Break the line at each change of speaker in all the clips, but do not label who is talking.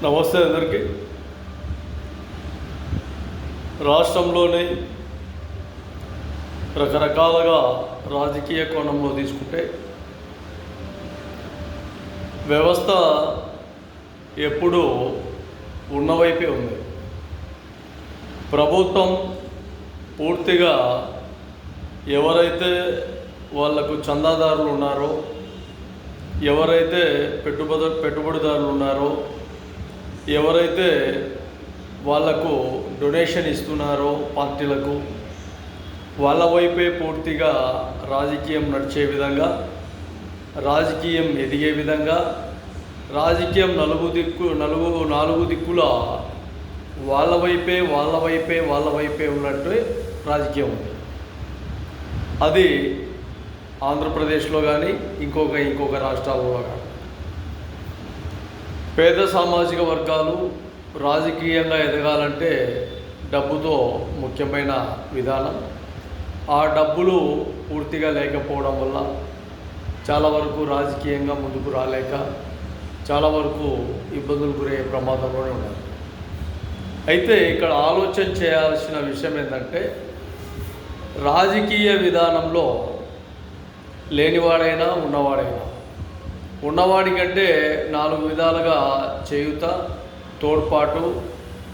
నమస్తే అందరికీ. రాష్ట్రంలోని రకరకాలుగా రాజకీయ కోణంలో తీసుకుంటే వ్యవస్థ ఎప్పుడూ ఉన్నవైపే ఉంది. ప్రభుత్వం పూర్తిగా ఎవరైతే వాళ్లకు చందాదారులు ఉన్నారో, ఎవరైతే పెట్టుబడిదారులు ఉన్నారో, ఎవరైతే వాళ్లకు డొనేషన్ ఇస్తున్నారో పార్టీలకు, వాళ్ళ వైపే పూర్తిగా రాజకీయం నడిచే విధంగా, రాజకీయం ఎదిగే విధంగా, రాజకీయం నాలుగు దిక్కుల వాళ్ళ వైపే ఉన్నట్టు రాజకీయం ఉంది. అది ఆంధ్రప్రదేశ్లో కానీ ఇంకొక రాష్ట్రాలలో కానీ పేద సామాజిక వర్గాలు రాజకీయంగా ఎదగాలంటే డబ్బుతో ముఖ్యమైన విధానం. ఆ డబ్బులు పూర్తిగా లేకపోవడం వల్ల చాలా వరకు రాజకీయంగా ముందుకు రాలేక చాలా వరకు ఇబ్బందులు గురయ్యే ప్రమాదంలోనే ఉన్నారు. అయితే ఇక్కడ ఆలోచన చేయాల్సిన విషయం ఏంటంటే, రాజకీయ విధానంలో లేనివాడైనా ఉన్నవాడికంటే 4 విధాలుగా చేయుత, తోడ్పాటు,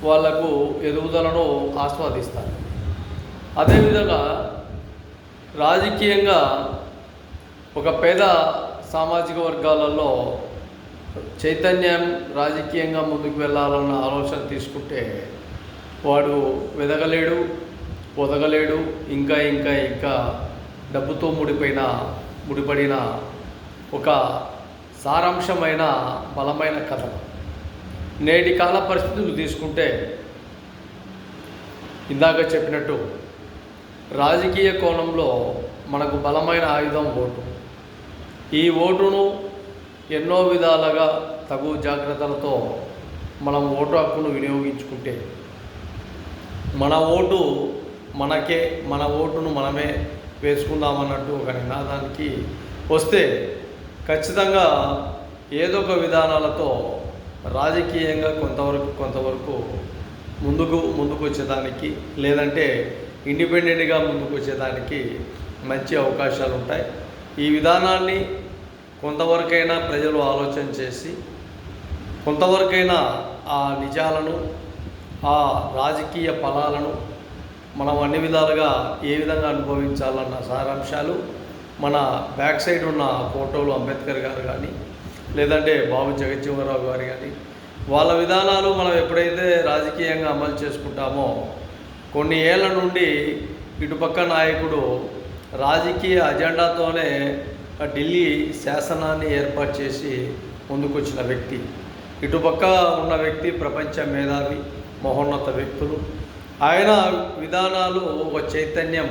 వాళ్లకు ఎదుగుదలను ఆస్వాదిస్తారు. అదేవిధంగా రాజకీయంగా ఒక పేద సామాజిక వర్గాలలో చైతన్యం, రాజకీయంగా ముందుకు వెళ్ళాలన్న ఆలోచన తీసుకుంటే వాడు వెదగలేడు, ఒదగలేడు. ఇంకా డబ్బుతో ముడిపడిన ఒక సారాంశమైన బలమైన కథ. నేటి కాల పరిస్థితులు తీసుకుంటే ఇందాక చెప్పినట్టు రాజకీయ కోణంలో మనకు బలమైన ఆయుధం ఓటు. ఈ ఓటును ఎన్నో విధాలుగా తగు జాగ్రత్తలతో మనం ఓటు హక్కును వినియోగించుకుంటే, మన ఓటు మనకే, మన ఓటును మనమే వేసుకుందామన్నట్టు ఒక నినాదానికి వస్తే ఖచ్చితంగా ఏదో ఒక విధానాలతో రాజకీయంగా కొంతవరకు ముందుకు వచ్చేదానికి, లేదంటే ఇండిపెండెంట్గా ముందుకు వచ్చేదానికి మంచి అవకాశాలు ఉంటాయి. ఈ విధానాన్ని కొంతవరకైనా ప్రజలు ఆలోచన చేసి, కొంతవరకైనా ఆ నిజాలను, ఆ రాజకీయ ఫలాలను మనం అన్ని విధాలుగా ఏ విధంగా అనుభవించాలన్న సారాంశాలు మన బ్యాక్ సైడ్ ఉన్న ఫోటోలు అంబేద్కర్ గారు కానీ, లేదంటే బాబు జగజ్జీవనరావు గారు కానీ, వాళ్ళ విధానాలు మనం ఎప్పుడైతే రాజకీయంగా అమలు చేసుకుంటామో, కొన్ని ఏళ్ల నుండి ఇటుపక్క నాయకుడు రాజకీయ అజెండాతోనే ఢిల్లీ శాసనాన్ని ఏర్పాటు చేసి ముందుకొచ్చిన వ్యక్తి, ఇటుపక్క ఉన్న వ్యక్తి ప్రపంచ మేధావి, మహోన్నత వ్యక్తులు. ఆయన విధానాలు ఒక చైతన్యం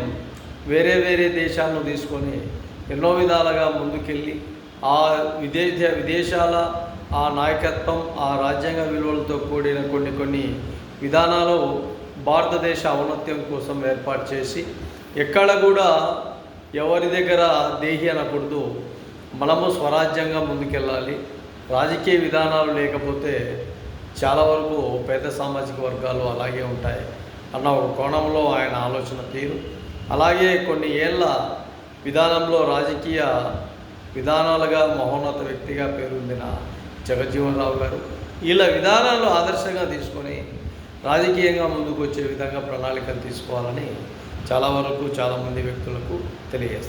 వేరే దేశాలను తీసుకొని ఎన్నో విధాలుగా ముందుకెళ్ళి ఆ విదేశాల ఆ నాయకత్వం, ఆ రాజ్యాంగ విలువలతో కూడిన కొన్ని విధానాలు భారతదేశ ఔన్నత్యం కోసం ఏర్పాటు చేసి, ఎక్కడ కూడా ఎవరి దగ్గర దేహి అనకూడదు, మనము స్వరాజ్యంగా ముందుకెళ్ళాలి. రాజకీయ విధానాలు లేకపోతే చాలా వరకు పేద సామాజిక వర్గాలు అలాగే ఉంటాయి అన్న ఒక కోణంలో ఆయన ఆలోచన తీరు. అలాగే కొన్ని ఏళ్ళ విధానంలో రాజకీయ విధానాలుగా మహోన్నత వ్యక్తిగా పేరొందిన జగజ్జీవనరావు గారు, వీళ్ళ విధానాలు ఆదర్శంగా తీసుకొని రాజకీయంగా ముందుకు వచ్చే విధంగా ప్రణాళికలు తీసుకోవాలని చాలామంది వ్యక్తులకు తెలియజేస్తారు.